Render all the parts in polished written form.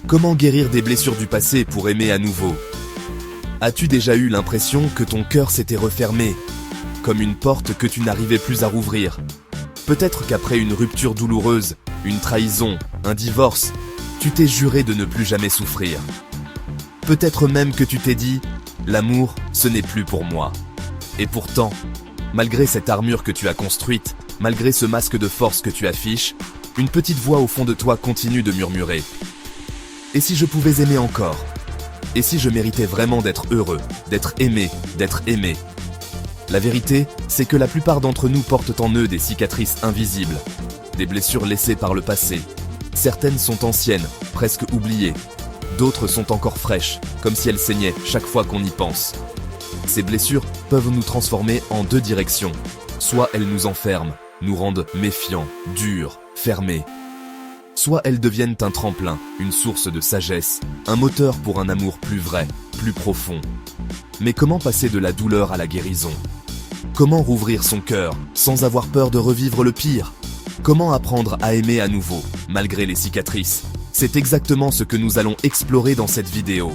Comment guérir des blessures du passé pour aimer à nouveau? As-tu déjà eu l'impression que ton cœur s'était refermé, comme une porte que tu n'arrivais plus à rouvrir? Peut-être qu'après une rupture douloureuse, une trahison, un divorce, tu t'es juré de ne plus jamais souffrir. Peut-être même que tu t'es dit « L'amour, ce n'est plus pour moi ». Et pourtant, malgré cette armure que tu as construite, malgré ce masque de force que tu affiches, une petite voix au fond de toi continue de murmurer. Et si je pouvais aimer encore? Et si je méritais vraiment d'être heureux, d'être aimé, d'être aimé? La vérité, c'est que la plupart d'entre nous portent en eux des cicatrices invisibles, des blessures laissées par le passé. Certaines sont anciennes, presque oubliées. D'autres sont encore fraîches, comme si elles saignaient chaque fois qu'on y pense. Ces blessures peuvent nous transformer en deux directions. Soit elles nous enferment, nous rendent méfiants, durs, fermés. Soit elles deviennent un tremplin, une source de sagesse, un moteur pour un amour plus vrai, plus profond. Mais comment passer de la douleur à la guérison? Comment rouvrir son cœur, sans avoir peur de revivre le pire? Comment apprendre à aimer à nouveau, malgré les cicatrices? C'est exactement ce que nous allons explorer dans cette vidéo.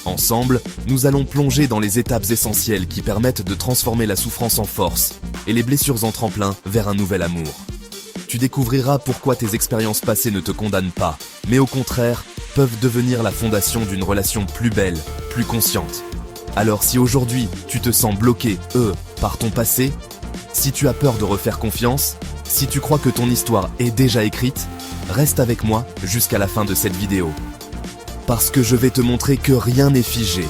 Ensemble, nous allons plonger dans les étapes essentielles qui permettent de transformer la souffrance en force et les blessures en tremplin vers un nouvel amour. Tu découvriras pourquoi tes expériences passées ne te condamnent pas, mais au contraire, peuvent devenir la fondation d'une relation plus belle, plus consciente. Alors si aujourd'hui, tu te sens bloqué, par ton passé, si tu as peur de refaire confiance, si tu crois que ton histoire est déjà écrite, reste avec moi jusqu'à la fin de cette vidéo. Parce que je vais te montrer que rien n'est figé,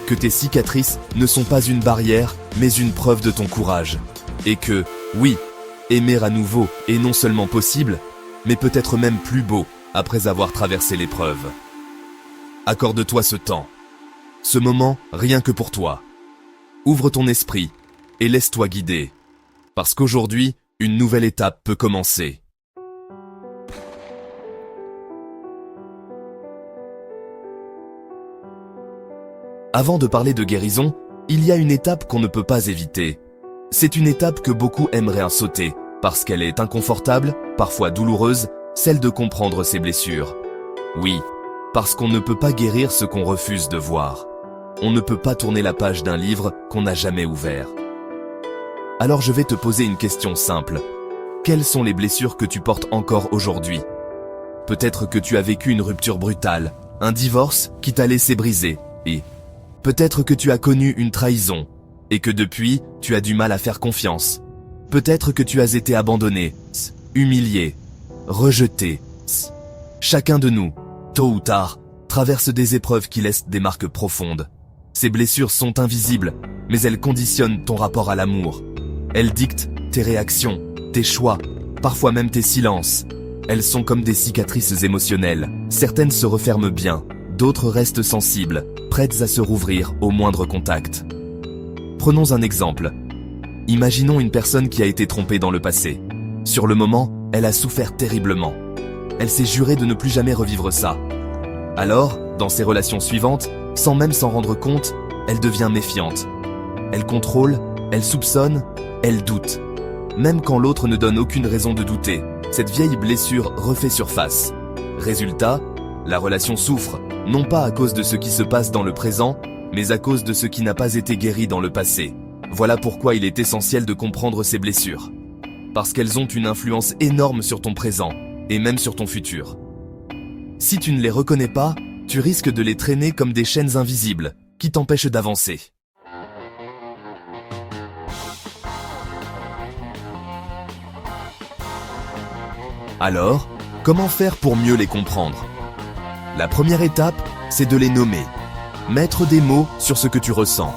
que tes cicatrices ne sont pas une barrière, mais une preuve de ton courage. Et que, oui, aimer à nouveau est non seulement possible, mais peut-être même plus beau après avoir traversé l'épreuve. Accorde-toi ce temps, ce moment rien que pour toi. Ouvre ton esprit et laisse-toi guider. Parce qu'aujourd'hui, une nouvelle étape peut commencer. Avant de parler de guérison, il y a une étape qu'on ne peut pas éviter. C'est une étape que beaucoup aimeraient sauter, parce qu'elle est inconfortable, parfois douloureuse, celle de comprendre ses blessures. Oui, parce qu'on ne peut pas guérir ce qu'on refuse de voir. On ne peut pas tourner la page d'un livre qu'on n'a jamais ouvert. Alors je vais te poser une question simple. Quelles sont les blessures que tu portes encore aujourd'hui? Peut-être que tu as vécu une rupture brutale, un divorce qui t'a laissé brisé, et peut-être que tu as connu une trahison, et que depuis, tu as du mal à faire confiance. Peut-être que tu as été abandonné, humilié, rejeté. Chacun de nous, tôt ou tard, traverse des épreuves qui laissent des marques profondes. Ces blessures sont invisibles, mais elles conditionnent ton rapport à l'amour. Elles dictent tes réactions, tes choix, parfois même tes silences. Elles sont comme des cicatrices émotionnelles. Certaines se referment bien, d'autres restent sensibles, prêtes à se rouvrir au moindre contact. Prenons un exemple. Imaginons une personne qui a été trompée dans le passé. Sur le moment, elle a souffert terriblement. Elle s'est jurée de ne plus jamais revivre ça. Alors, dans ses relations suivantes, sans même s'en rendre compte, elle devient méfiante. Elle contrôle, elle soupçonne, elle doute. Même quand l'autre ne donne aucune raison de douter, cette vieille blessure refait surface. Résultat, la relation souffre, non pas à cause de ce qui se passe dans le présent, mais à cause de ce qui n'a pas été guéri dans le passé. Voilà pourquoi il est essentiel de comprendre ces blessures. Parce qu'elles ont une influence énorme sur ton présent, et même sur ton futur. Si tu ne les reconnais pas, tu risques de les traîner comme des chaînes invisibles, qui t'empêchent d'avancer. Alors, comment faire pour mieux les comprendre? La première étape, c'est de les nommer. Mettre des mots sur ce que tu ressens.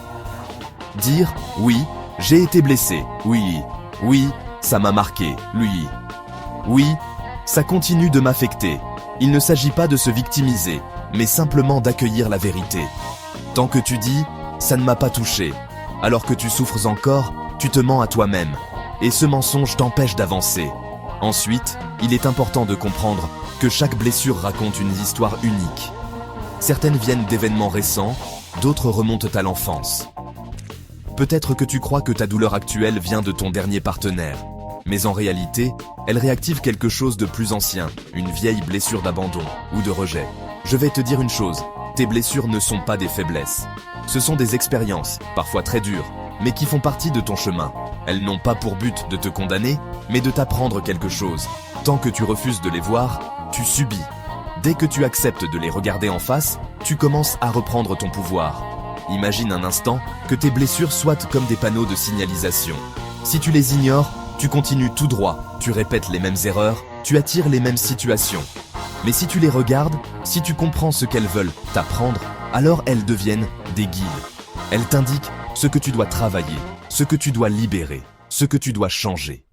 Dire « oui, j'ai été blessé »,« oui, ça m'a marqué »,« oui, ça continue de m'affecter ». Il ne s'agit pas de se victimiser, mais simplement d'accueillir la vérité. Tant que tu dis « ça ne m'a pas touché », alors que tu souffres encore, tu te mens à toi-même. Et ce mensonge t'empêche d'avancer. Ensuite, il est important de comprendre que chaque blessure raconte une histoire unique. Certaines viennent d'événements récents, d'autres remontent à l'enfance. Peut-être que tu crois que ta douleur actuelle vient de ton dernier partenaire, mais en réalité, elle réactive quelque chose de plus ancien, une vieille blessure d'abandon ou de rejet. Je vais te dire une chose, tes blessures ne sont pas des faiblesses. Ce sont des expériences, parfois très dures, mais qui font partie de ton chemin. Elles n'ont pas pour but de te condamner, mais de t'apprendre quelque chose. Tant que tu refuses de les voir, tu subis. Dès que tu acceptes de les regarder en face, tu commences à reprendre ton pouvoir. Imagine un instant que tes blessures soient comme des panneaux de signalisation. Si tu les ignores, tu continues tout droit, tu répètes les mêmes erreurs, tu attires les mêmes situations. Mais si tu les regardes, si tu comprends ce qu'elles veulent t'apprendre, alors elles deviennent des guides. Elles t'indiquent ce que tu dois travailler, ce que tu dois libérer, ce que tu dois changer.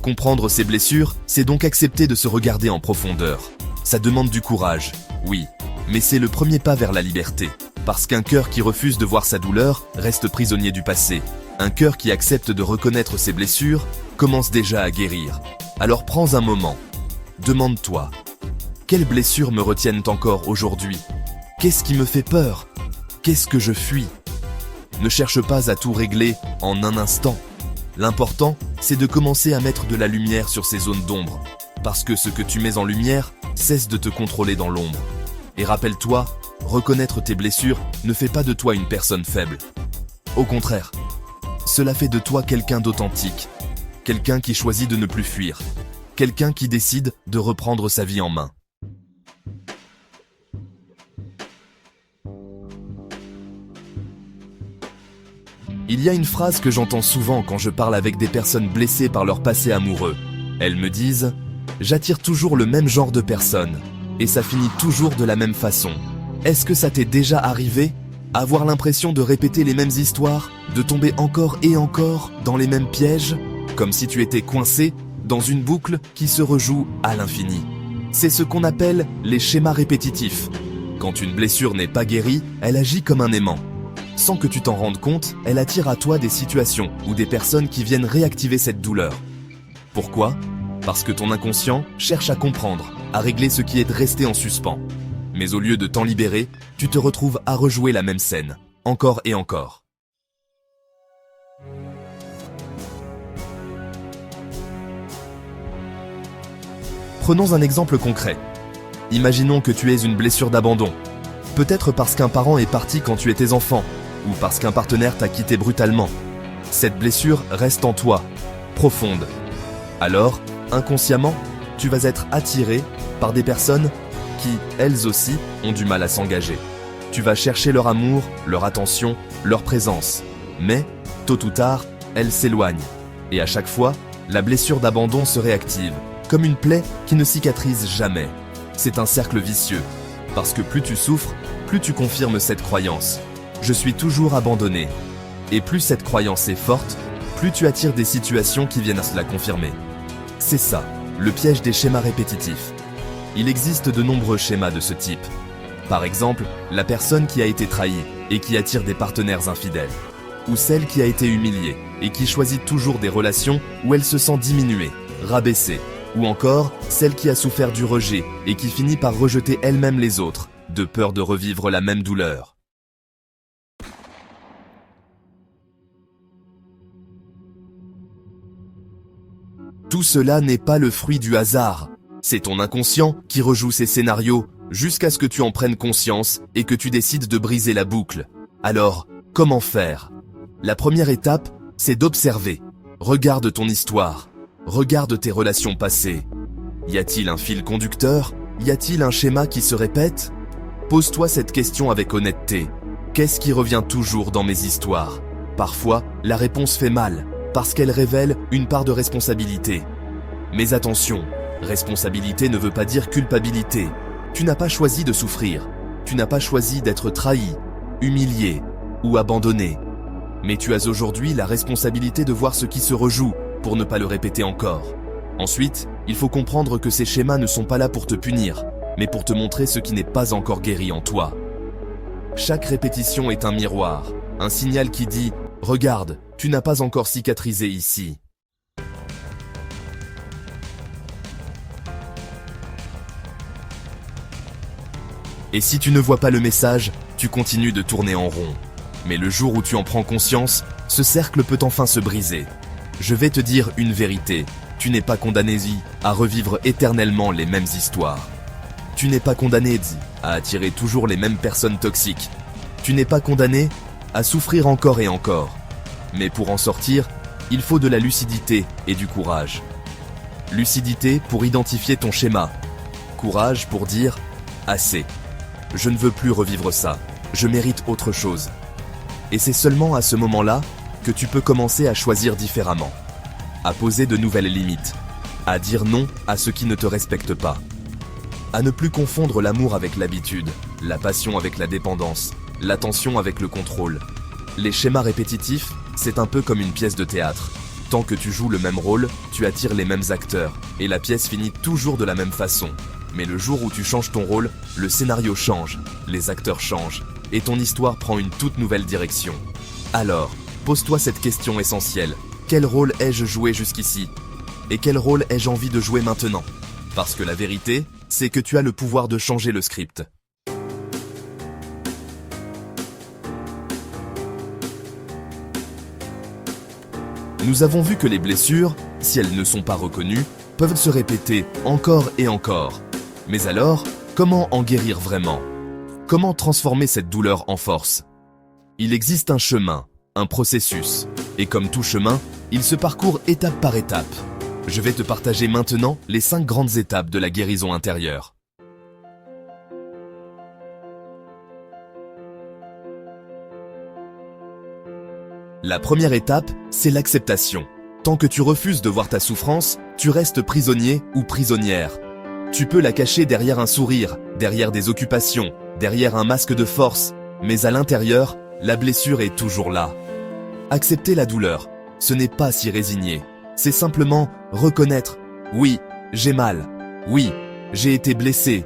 Comprendre ses blessures, c'est donc accepter de se regarder en profondeur. Ça demande du courage, oui, mais c'est le premier pas vers la liberté. Parce qu'un cœur qui refuse de voir sa douleur reste prisonnier du passé. Un cœur qui accepte de reconnaître ses blessures commence déjà à guérir. Alors prends un moment. Demande-toi, quelles blessures me retiennent encore aujourd'hui? Qu'est-ce qui me fait peur? Qu'est-ce que je fuis? Ne cherche pas à tout régler en un instant. L'important, c'est de commencer à mettre de la lumière sur ces zones d'ombre. Parce que ce que tu mets en lumière cesse de te contrôler dans l'ombre. Et rappelle-toi, reconnaître tes blessures ne fait pas de toi une personne faible. Au contraire, cela fait de toi quelqu'un d'authentique, quelqu'un qui choisit de ne plus fuir, quelqu'un qui décide de reprendre sa vie en main. Il y a une phrase que j'entends souvent quand je parle avec des personnes blessées par leur passé amoureux. Elles me disent « J'attire toujours le même genre de personnes, et ça finit toujours de la même façon. » Est-ce que ça t'est déjà arrivé? Avoir l'impression de répéter les mêmes histoires, de tomber encore et encore dans les mêmes pièges, comme si tu étais coincé dans une boucle qui se rejoue à l'infini. C'est ce qu'on appelle les schémas répétitifs. Quand une blessure n'est pas guérie, elle agit comme un aimant. Sans que tu t'en rendes compte, elle attire à toi des situations ou des personnes qui viennent réactiver cette douleur. Pourquoi? Parce que ton inconscient cherche à comprendre, à régler ce qui est resté en suspens. Mais au lieu de t'en libérer, tu te retrouves à rejouer la même scène, encore et encore. Prenons un exemple concret. Imaginons que tu aies une blessure d'abandon. Peut-être parce qu'un parent est parti quand tu étais enfant, ou parce qu'un partenaire t'a quitté brutalement. Cette blessure reste en toi, profonde. Alors, inconsciemment, tu vas être attiré par des personnes qui, elles aussi, ont du mal à s'engager. Tu vas chercher leur amour, leur attention, leur présence. Mais, tôt ou tard, elles s'éloignent. Et à chaque fois, la blessure d'abandon se réactive, comme une plaie qui ne cicatrise jamais. C'est un cercle vicieux. Parce que plus tu souffres, plus tu confirmes cette croyance. Je suis toujours abandonné. Et plus cette croyance est forte, plus tu attires des situations qui viennent à cela confirmer. C'est ça, le piège des schémas répétitifs. Il existe de nombreux schémas de ce type. Par exemple, la personne qui a été trahie et qui attire des partenaires infidèles. Ou celle qui a été humiliée et qui choisit toujours des relations où elle se sent diminuée, rabaissée. Ou encore, celle qui a souffert du rejet et qui finit par rejeter elle-même les autres, de peur de revivre la même douleur. Tout cela n'est pas le fruit du hasard. C'est ton inconscient qui rejoue ces scénarios jusqu'à ce que tu en prennes conscience et que tu décides de briser la boucle. Alors, comment faire? La première étape, c'est d'observer. Regarde ton histoire. Regarde tes relations passées. Y a-t-il un fil conducteur? Y a-t-il un schéma qui se répète? Pose-toi cette question avec honnêteté. Qu'est-ce qui revient toujours dans mes histoires? Parfois, la réponse fait mal, parce qu'elle révèle une part de responsabilité. Mais attention, responsabilité ne veut pas dire culpabilité. Tu n'as pas choisi de souffrir. Tu n'as pas choisi d'être trahi, humilié ou abandonné. Mais tu as aujourd'hui la responsabilité de voir ce qui se rejoue pour ne pas le répéter encore. Ensuite, il faut comprendre que ces schémas ne sont pas là pour te punir, mais pour te montrer ce qui n'est pas encore guéri en toi. Chaque répétition est un miroir, un signal qui dit « Regarde, tu n'as pas encore cicatrisé ici ». Et si tu ne vois pas le message, tu continues de tourner en rond. Mais le jour où tu en prends conscience, ce cercle peut enfin se briser. Je vais te dire une vérité. Tu n'es pas condamné à revivre éternellement les mêmes histoires. Tu n'es pas condamné à attirer toujours les mêmes personnes toxiques. Tu n'es pas condamné à souffrir encore et encore. Mais pour en sortir, il faut de la lucidité et du courage. Lucidité pour identifier ton schéma. Courage pour dire « Assez. Je ne veux plus revivre ça. Je mérite autre chose. » Et c'est seulement à ce moment-là que tu peux commencer à choisir différemment. À poser de nouvelles limites. À dire non à ce qui ne te respecte pas. À ne plus confondre l'amour avec l'habitude, la passion avec la dépendance, l'attention avec le contrôle. Les schémas répétitifs, c'est un peu comme une pièce de théâtre. Tant que tu joues le même rôle, tu attires les mêmes acteurs, et la pièce finit toujours de la même façon. Mais le jour où tu changes ton rôle, le scénario change, les acteurs changent, et ton histoire prend une toute nouvelle direction. Alors, pose-toi cette question essentielle. Quel rôle ai-je joué jusqu'ici? Et quel rôle ai-je envie de jouer maintenant? Parce que la vérité, c'est que tu as le pouvoir de changer le script. Nous avons vu que les blessures, si elles ne sont pas reconnues, peuvent se répéter encore et encore. Mais alors, comment en guérir vraiment? Comment transformer cette douleur en force? Il existe un chemin, un processus, et comme tout chemin, il se parcourt étape par étape. Je vais te partager maintenant les 5 grandes étapes de la guérison intérieure. La première étape, c'est l'acceptation. Tant que tu refuses de voir ta souffrance, tu restes prisonnier ou prisonnière. Tu peux la cacher derrière un sourire, derrière des occupations, derrière un masque de force, mais à l'intérieur, la blessure est toujours là. Accepter la douleur, ce n'est pas s'y résigner. C'est simplement reconnaître « Oui, j'ai mal. Oui, j'ai été blessé.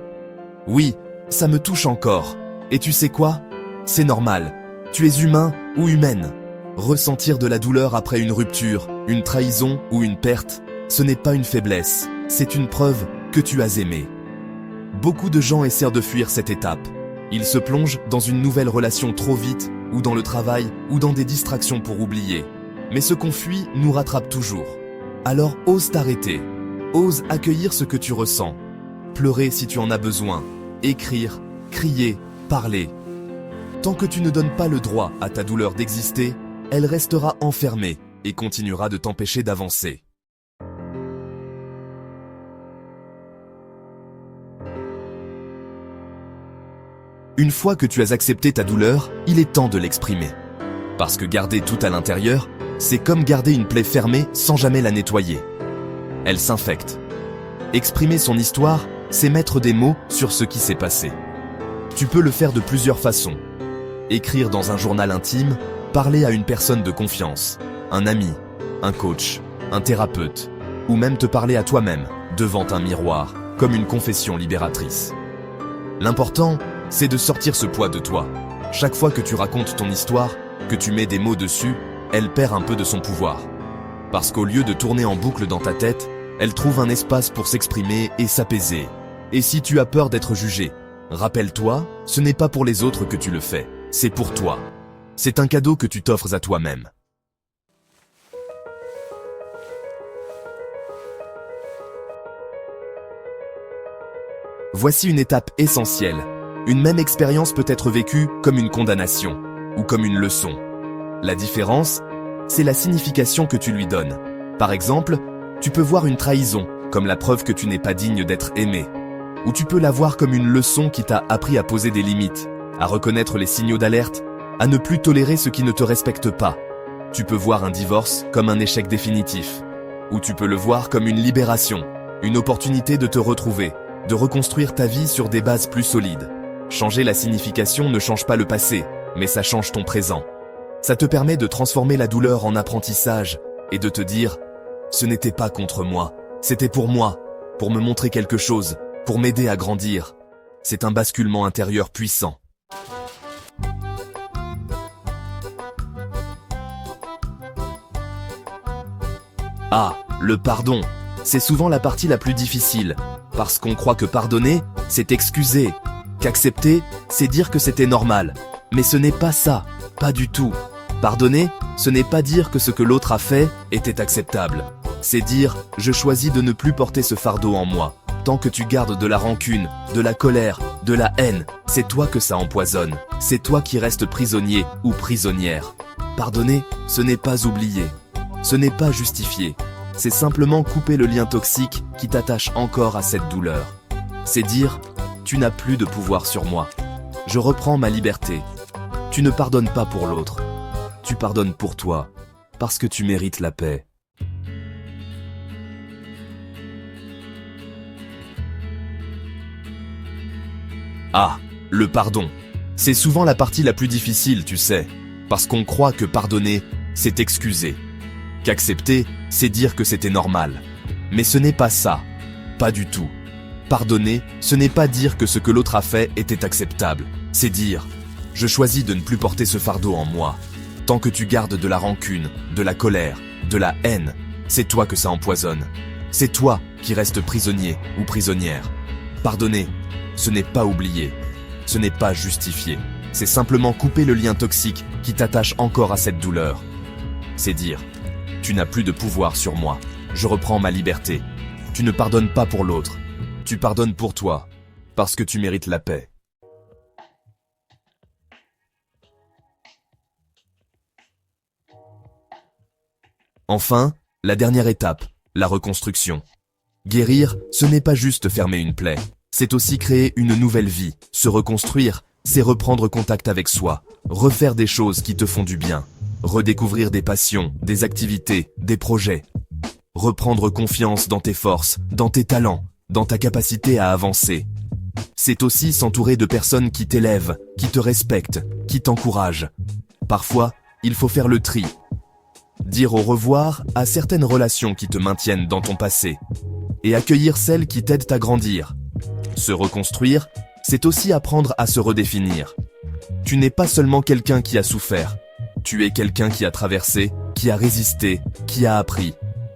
Oui, ça me touche encore. Et tu sais quoi? C'est normal. Tu es humain ou humaine. » Ressentir de la douleur après une rupture, une trahison ou une perte, ce n'est pas une faiblesse, c'est une preuve que tu as aimé. Beaucoup de gens essaient de fuir cette étape. Ils se plongent dans une nouvelle relation trop vite, ou dans le travail, ou dans des distractions pour oublier. Mais ce qu'on fuit nous rattrape toujours. Alors ose t'arrêter. Ose accueillir ce que tu ressens. Pleurer si tu en as besoin. Écrire, crier, parler. Tant que tu ne donnes pas le droit à ta douleur d'exister, elle restera enfermée et continuera de t'empêcher d'avancer. Une fois que tu as accepté ta douleur, il est temps de l'exprimer. Parce que garder tout à l'intérieur, c'est comme garder une plaie fermée sans jamais la nettoyer. Elle s'infecte. Exprimer son histoire, c'est mettre des mots sur ce qui s'est passé. Tu peux le faire de plusieurs façons. Écrire dans un journal intime, parler à une personne de confiance, un ami, un coach, un thérapeute, ou même te parler à toi-même, devant un miroir, comme une confession libératrice. L'important, c'est de sortir ce poids de toi. Chaque fois que tu racontes ton histoire, que tu mets des mots dessus, elle perd un peu de son pouvoir. Parce qu'au lieu de tourner en boucle dans ta tête, elle trouve un espace pour s'exprimer et s'apaiser. Et si tu as peur d'être jugé, rappelle-toi, ce n'est pas pour les autres que tu le fais, c'est pour toi. C'est un cadeau que tu t'offres à toi-même. Voici une étape essentielle. Une même expérience peut être vécue comme une condamnation ou comme une leçon. La différence, c'est la signification que tu lui donnes. Par exemple, tu peux voir une trahison comme la preuve que tu n'es pas digne d'être aimé. Ou tu peux la voir comme une leçon qui t'a appris à poser des limites, à reconnaître les signaux d'alerte, à ne plus tolérer ce qui ne te respecte pas. Tu peux voir un divorce comme un échec définitif. Ou tu peux le voir comme une libération, une opportunité de te retrouver, de reconstruire ta vie sur des bases plus solides. Changer la signification ne change pas le passé, mais ça change ton présent. Ça te permet de transformer la douleur en apprentissage et de te dire « Ce n'était pas contre moi, c'était pour moi, pour me montrer quelque chose, pour m'aider à grandir. » C'est un basculement intérieur puissant. Ah, le pardon, c'est souvent la partie la plus difficile, parce qu'on croit que pardonner, c'est excuser, qu'accepter, c'est dire que c'était normal. Mais ce n'est pas ça, pas du tout. Pardonner, ce n'est pas dire que ce que l'autre a fait était acceptable. C'est dire, je choisis de ne plus porter ce fardeau en moi. Tant que tu gardes de la rancune, de la colère, de la haine, c'est toi que ça empoisonne. C'est toi qui restes prisonnier ou prisonnière. Pardonner, ce n'est pas oublier. Ce n'est pas justifier. C'est simplement couper le lien toxique qui t'attache encore à cette douleur. C'est dire, tu n'as plus de pouvoir sur moi. Je reprends ma liberté. Tu ne pardonnes pas pour l'autre. Tu pardonnes pour toi, parce que tu mérites la paix. Ah, le pardon. C'est souvent la partie la plus difficile, tu sais, parce qu'on croit que pardonner, c'est excuser. Qu'accepter, c'est dire que c'était normal. Mais ce n'est pas ça. Pas du tout. Pardonner, ce n'est pas dire que ce que l'autre a fait était acceptable. C'est dire, je choisis de ne plus porter ce fardeau en moi. Tant que tu gardes de la rancune, de la colère, de la haine, c'est toi que ça empoisonne. C'est toi qui restes prisonnier ou prisonnière. Pardonner, ce n'est pas oublier. Ce n'est pas justifier. C'est simplement couper le lien toxique qui t'attache encore à cette douleur. C'est dire, tu n'as plus de pouvoir sur moi. Je reprends ma liberté. Tu ne pardonnes pas pour l'autre. Tu pardonnes pour toi, parce que tu mérites la paix. Enfin, la dernière étape, la reconstruction. Guérir, ce n'est pas juste fermer une plaie, c'est aussi créer une nouvelle vie. Se reconstruire, c'est reprendre contact avec soi, refaire des choses qui te font du bien, redécouvrir des passions, des activités, des projets. Reprendre confiance dans tes forces, dans tes talents, dans ta capacité à avancer. C'est aussi s'entourer de personnes qui t'élèvent, qui te respectent, qui t'encouragent. Parfois, il faut faire le tri. Dire au revoir à certaines relations qui te maintiennent dans ton passé et accueillir celles qui t'aident à grandir. Se reconstruire, c'est aussi apprendre à se redéfinir. Tu n'es pas seulement quelqu'un qui a souffert, tu es quelqu'un qui a traversé, qui a résisté, qui a appris.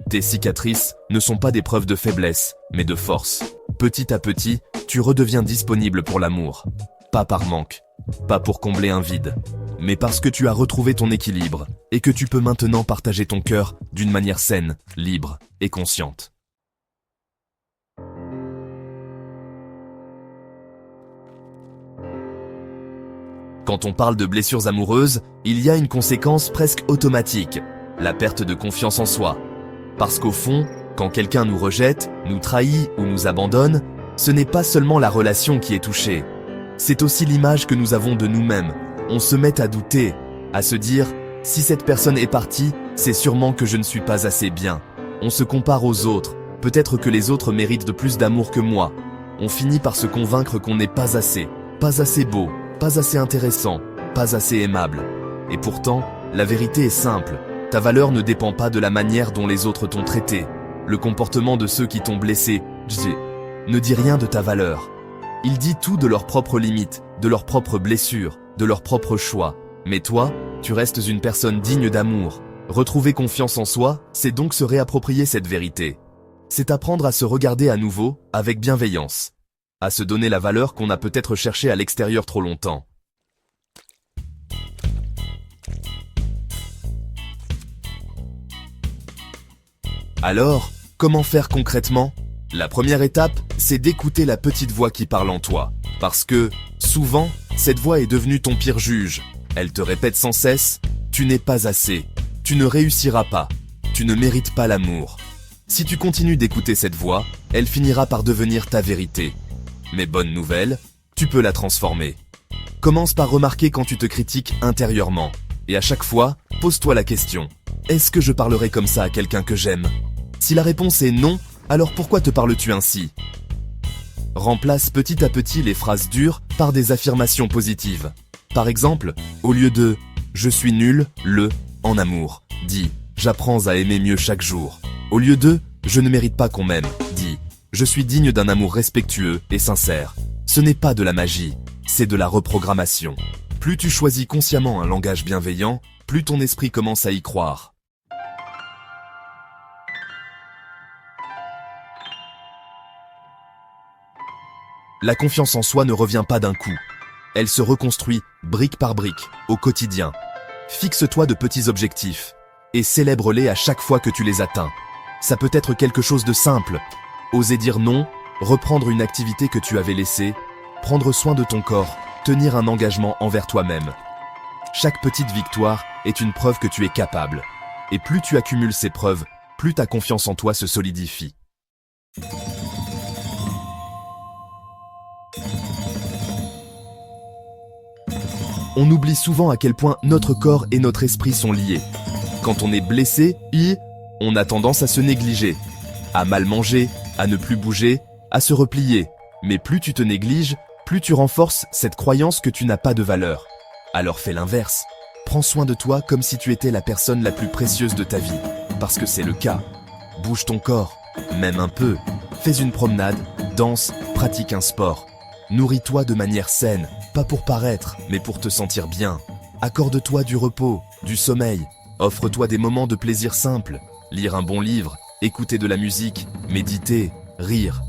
Tes cicatrices ne sont pas des preuves de faiblesse, mais de force. Petit à petit, tu redeviens disponible pour l'amour. Pas par manque, pas pour combler un vide, mais parce que tu as retrouvé ton équilibre et que tu peux maintenant partager ton cœur d'une manière saine, libre et consciente. Quand on parle de blessures amoureuses, il y a une conséquence presque automatique, la perte de confiance en soi. Parce qu'au fond, quand quelqu'un nous rejette, nous trahit ou nous abandonne, ce n'est pas seulement la relation qui est touchée, c'est aussi l'image que nous avons de nous-mêmes. On se met à douter, à se dire « si cette personne est partie, c'est sûrement que je ne suis pas assez bien ». On se compare aux autres, peut-être que les autres méritent de plus d'amour que moi. On finit par se convaincre qu'on n'est pas assez beau, pas assez intéressant, pas assez aimable. Et pourtant, la vérité est simple, ta valeur ne dépend pas de la manière dont les autres t'ont traité. Le comportement de ceux qui t'ont blessé, ne dit rien de ta valeur. Il dit tout de leurs propres limites, de leurs propres blessures, de leurs propres choix. Mais toi, tu restes une personne digne d'amour. Retrouver confiance en soi, c'est donc se réapproprier cette vérité. C'est apprendre à se regarder à nouveau, avec bienveillance. À se donner la valeur qu'on a peut-être cherchée à l'extérieur trop longtemps. Alors, comment faire concrètement ? La première étape, c'est d'écouter la petite voix qui parle en toi. Parce que, souvent, cette voix est devenue ton pire juge. Elle te répète sans cesse « Tu n'es pas assez, tu ne réussiras pas, tu ne mérites pas l'amour ». Si tu continues d'écouter cette voix, elle finira par devenir ta vérité. Mais bonne nouvelle, tu peux la transformer. Commence par remarquer quand tu te critiques intérieurement. Et à chaque fois, pose-toi la question « Est-ce que je parlerai comme ça à quelqu'un que j'aime ?» Si la réponse est non, alors pourquoi te parles-tu ainsi ? Remplace petit à petit les phrases dures par des affirmations positives. Par exemple, au lieu de « je suis nul, en amour », dis « j'apprends à aimer mieux chaque jour ». Au lieu de « je ne mérite pas qu'on m'aime », dis « je suis digne d'un amour respectueux et sincère ». Ce n'est pas de la magie, c'est de la reprogrammation. Plus tu choisis consciemment un langage bienveillant, plus ton esprit commence à y croire. La confiance en soi ne revient pas d'un coup. Elle se reconstruit brique par brique, au quotidien. Fixe-toi de petits objectifs et célèbre-les à chaque fois que tu les atteins. Ça peut être quelque chose de simple. Oser dire non, reprendre une activité que tu avais laissée, prendre soin de ton corps, tenir un engagement envers toi-même. Chaque petite victoire est une preuve que tu es capable. Et plus tu accumules ces preuves, plus ta confiance en toi se solidifie. On oublie souvent à quel point notre corps et notre esprit sont liés. Quand on est blessé, on a tendance à se négliger, à mal manger, à ne plus bouger, à se replier. Mais plus tu te négliges, plus tu renforces cette croyance que tu n'as pas de valeur. Alors fais l'inverse. Prends soin de toi comme si tu étais la personne la plus précieuse de ta vie. Parce que c'est le cas. Bouge ton corps, même un peu. Fais une promenade, danse, pratique un sport. Nourris-toi de manière saine, pas pour paraître, mais pour te sentir bien. Accorde-toi du repos, du sommeil. Offre-toi des moments de plaisir simples. Lire un bon livre, écouter de la musique, méditer, rire.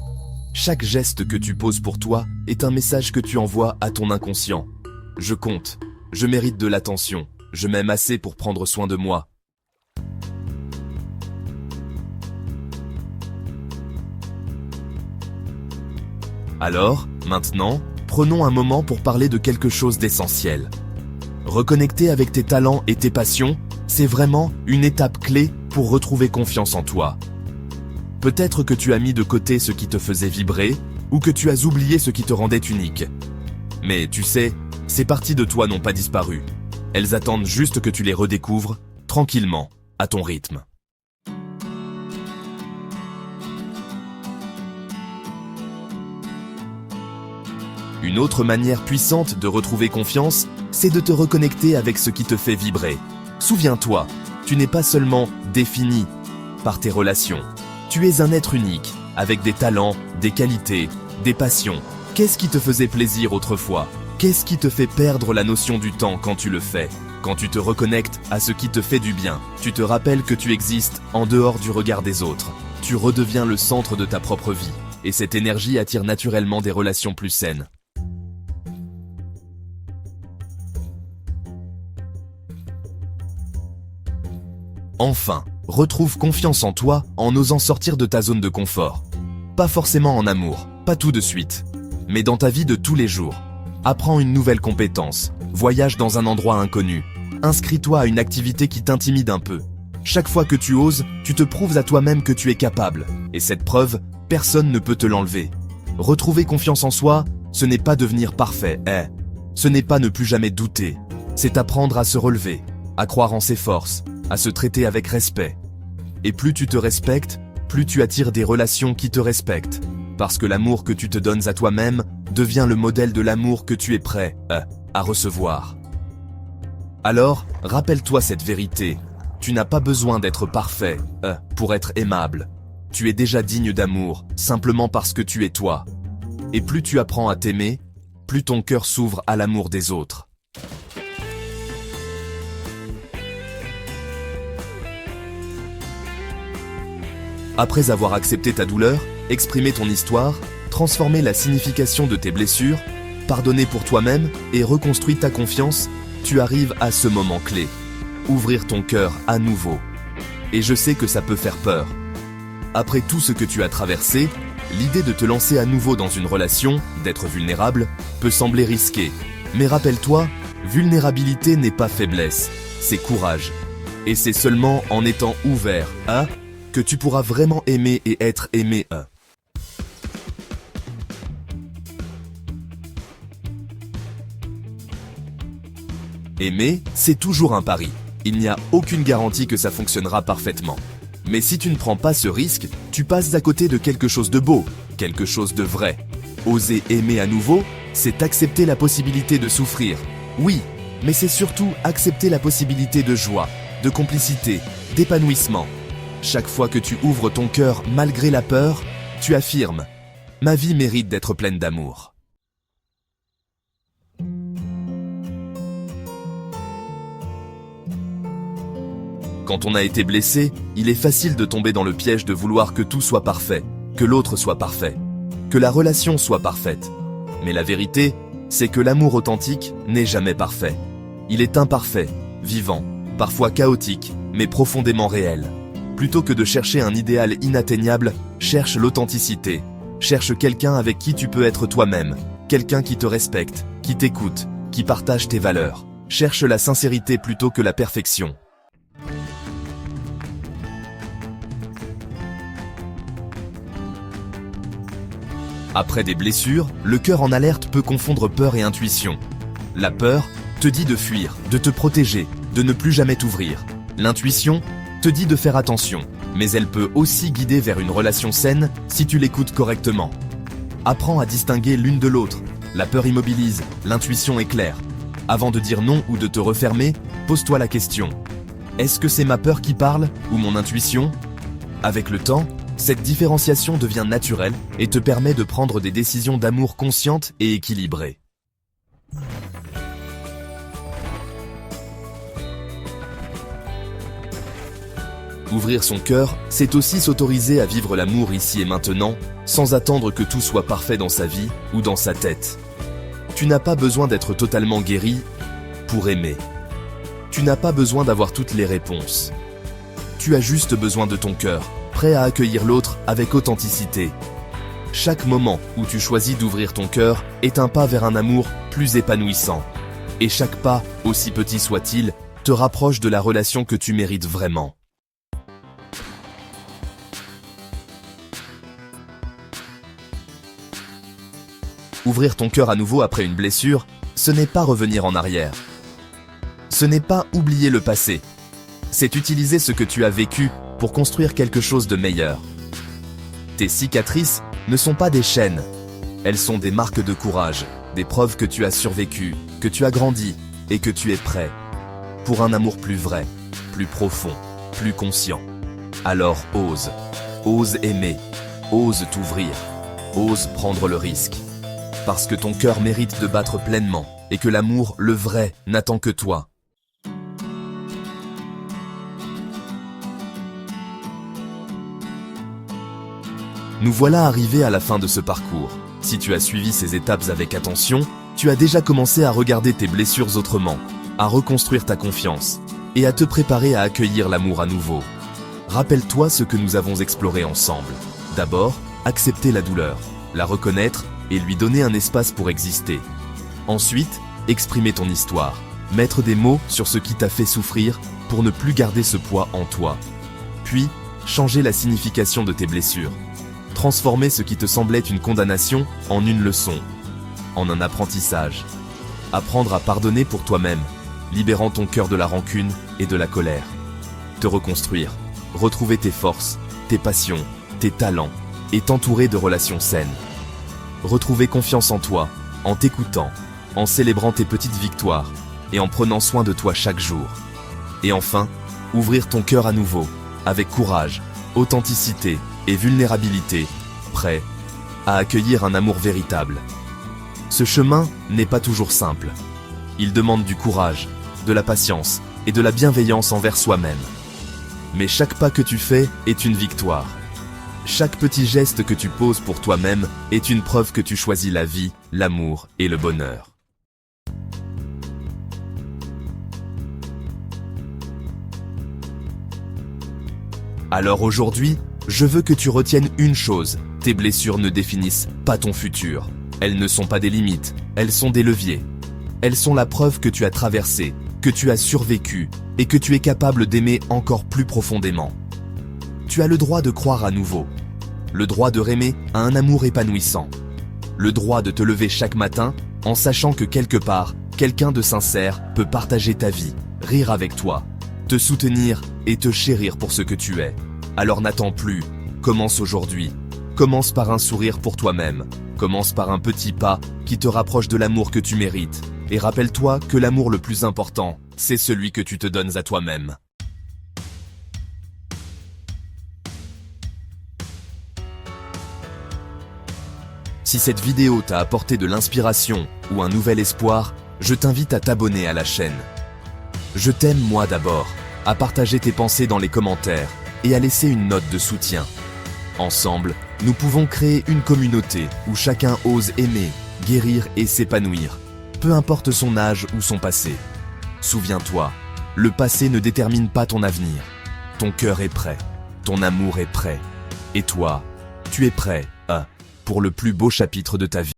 Chaque geste que tu poses pour toi est un message que tu envoies à ton inconscient. Je compte, je mérite de l'attention, je m'aime assez pour prendre soin de moi. Alors, maintenant, prenons un moment pour parler de quelque chose d'essentiel. Reconnecter avec tes talents et tes passions, c'est vraiment une étape clé pour retrouver confiance en toi. Peut-être que tu as mis de côté ce qui te faisait vibrer, ou que tu as oublié ce qui te rendait unique. Mais tu sais, ces parties de toi n'ont pas disparu. Elles attendent juste que tu les redécouvres, tranquillement, à ton rythme. Une autre manière puissante de retrouver confiance, c'est de te reconnecter avec ce qui te fait vibrer. Souviens-toi, tu n'es pas seulement défini par tes relations. Tu es un être unique, avec des talents, des qualités, des passions. Qu'est-ce qui te faisait plaisir autrefois ? Qu'est-ce qui te fait perdre la notion du temps quand tu le fais ? Quand tu te reconnectes à ce qui te fait du bien, tu te rappelles que tu existes en dehors du regard des autres. Tu redeviens le centre de ta propre vie, et cette énergie attire naturellement des relations plus saines. Enfin, retrouve confiance en toi en osant sortir de ta zone de confort. Pas forcément en amour, pas tout de suite, mais dans ta vie de tous les jours. Apprends une nouvelle compétence, voyage dans un endroit inconnu, inscris-toi à une activité qui t'intimide un peu. Chaque fois que tu oses, tu te prouves à toi-même que tu es capable, et cette preuve, personne ne peut te l'enlever. Retrouver confiance en soi, ce n'est pas devenir parfait, Ce n'est pas ne plus jamais douter, c'est apprendre à se relever, à croire en ses forces, à se traiter avec respect. Et plus tu te respectes, plus tu attires des relations qui te respectent. Parce que l'amour que tu te donnes à toi-même devient le modèle de l'amour que tu es prêt à recevoir. Alors, rappelle-toi cette vérité. Tu n'as pas besoin d'être parfait pour être aimable. Tu es déjà digne d'amour, simplement parce que tu es toi. Et plus tu apprends à t'aimer, plus ton cœur s'ouvre à l'amour des autres. Après avoir accepté ta douleur, exprimé ton histoire, transformé la signification de tes blessures, pardonné pour toi-même et reconstruit ta confiance, tu arrives à ce moment clé. Ouvrir ton cœur à nouveau. Et je sais que ça peut faire peur. Après tout ce que tu as traversé, l'idée de te lancer à nouveau dans une relation, d'être vulnérable, peut sembler risquée. Mais rappelle-toi, vulnérabilité n'est pas faiblesse, c'est courage. Et c'est seulement en étant ouvert que tu pourras vraiment aimer et être aimé. Aimer, c'est toujours un pari. Il n'y a aucune garantie que ça fonctionnera parfaitement. Mais si tu ne prends pas ce risque, tu passes à côté de quelque chose de beau, quelque chose de vrai. Oser aimer à nouveau, c'est accepter la possibilité de souffrir. Oui, mais c'est surtout accepter la possibilité de joie, de complicité, d'épanouissement. Chaque fois que tu ouvres ton cœur malgré la peur, tu affirmes « Ma vie mérite d'être pleine d'amour ». Quand on a été blessé, il est facile de tomber dans le piège de vouloir que tout soit parfait, que l'autre soit parfait, que la relation soit parfaite. Mais la vérité, c'est que l'amour authentique n'est jamais parfait. Il est imparfait, vivant, parfois chaotique, mais profondément réel. Plutôt que de chercher un idéal inatteignable, cherche l'authenticité. Cherche quelqu'un avec qui tu peux être toi-même, quelqu'un qui te respecte, qui t'écoute, qui partage tes valeurs. Cherche la sincérité plutôt que la perfection. Après des blessures, le cœur en alerte peut confondre peur et intuition. La peur te dit de fuir, de te protéger, de ne plus jamais t'ouvrir. L'intuition te dit de faire attention, mais elle peut aussi guider vers une relation saine si tu l'écoutes correctement. Apprends à distinguer l'une de l'autre. La peur immobilise, l'intuition éclaire. Avant de dire non ou de te refermer, pose-toi la question. Est-ce que c'est ma peur qui parle ou mon intuition ? Avec le temps, cette différenciation devient naturelle et te permet de prendre des décisions d'amour conscientes et équilibrées. Ouvrir son cœur, c'est aussi s'autoriser à vivre l'amour ici et maintenant, sans attendre que tout soit parfait dans sa vie ou dans sa tête. Tu n'as pas besoin d'être totalement guéri pour aimer. Tu n'as pas besoin d'avoir toutes les réponses. Tu as juste besoin de ton cœur, prêt à accueillir l'autre avec authenticité. Chaque moment où tu choisis d'ouvrir ton cœur est un pas vers un amour plus épanouissant. Et chaque pas, aussi petit soit-il, te rapproche de la relation que tu mérites vraiment. Ouvrir ton cœur à nouveau après une blessure, ce n'est pas revenir en arrière. Ce n'est pas oublier le passé. C'est utiliser ce que tu as vécu pour construire quelque chose de meilleur. Tes cicatrices ne sont pas des chaînes. Elles sont des marques de courage, des preuves que tu as survécu, que tu as grandi et que tu es prêt pour un amour plus vrai, plus profond, plus conscient. Alors ose. Ose aimer. Ose t'ouvrir. Ose prendre le risque. Parce que ton cœur mérite de battre pleinement et que l'amour, le vrai, n'attend que toi. Nous voilà arrivés à la fin de ce parcours. Si tu as suivi ces étapes avec attention, tu as déjà commencé à regarder tes blessures autrement, à reconstruire ta confiance et à te préparer à accueillir l'amour à nouveau. Rappelle-toi ce que nous avons exploré ensemble. D'abord, accepter la douleur, la reconnaître et lui donner un espace pour exister. Ensuite, exprimer ton histoire, mettre des mots sur ce qui t'a fait souffrir pour ne plus garder ce poids en toi. Puis, changer la signification de tes blessures. Transformer ce qui te semblait une condamnation en une leçon, en un apprentissage. Apprendre à pardonner pour toi-même, libérant ton cœur de la rancune et de la colère. Te reconstruire, retrouver tes forces, tes passions, tes talents et t'entourer de relations saines. Retrouver confiance en toi, en t'écoutant, en célébrant tes petites victoires et en prenant soin de toi chaque jour. Et enfin, ouvrir ton cœur à nouveau, avec courage, authenticité et vulnérabilité, prêt à accueillir un amour véritable. Ce chemin n'est pas toujours simple. Il demande du courage, de la patience et de la bienveillance envers soi-même. Mais chaque pas que tu fais est une victoire. Chaque petit geste que tu poses pour toi-même est une preuve que tu choisis la vie, l'amour et le bonheur. Alors aujourd'hui, je veux que tu retiennes une chose. Tes blessures ne définissent pas ton futur. Elles ne sont pas des limites, elles sont des leviers. Elles sont la preuve que tu as traversé, que tu as survécu et que tu es capable d'aimer encore plus profondément. Tu as le droit de croire à nouveau, le droit de rêver à un amour épanouissant, le droit de te lever chaque matin en sachant que quelque part, quelqu'un de sincère peut partager ta vie, rire avec toi, te soutenir et te chérir pour ce que tu es. Alors n'attends plus, commence aujourd'hui. Commence par un sourire pour toi-même. Commence par un petit pas qui te rapproche de l'amour que tu mérites. Et rappelle-toi que l'amour le plus important, c'est celui que tu te donnes à toi-même. Si cette vidéo t'a apporté de l'inspiration ou un nouvel espoir, je t'invite à t'abonner à la chaîne. Je t'aime moi d'abord, à partager tes pensées dans les commentaires et à laisser une note de soutien. Ensemble, nous pouvons créer une communauté où chacun ose aimer, guérir et s'épanouir, peu importe son âge ou son passé. Souviens-toi, Le passé ne détermine pas ton avenir. Ton cœur est prêt. Ton amour est prêt. Et toi, tu es prêt, pour le plus beau chapitre de ta vie.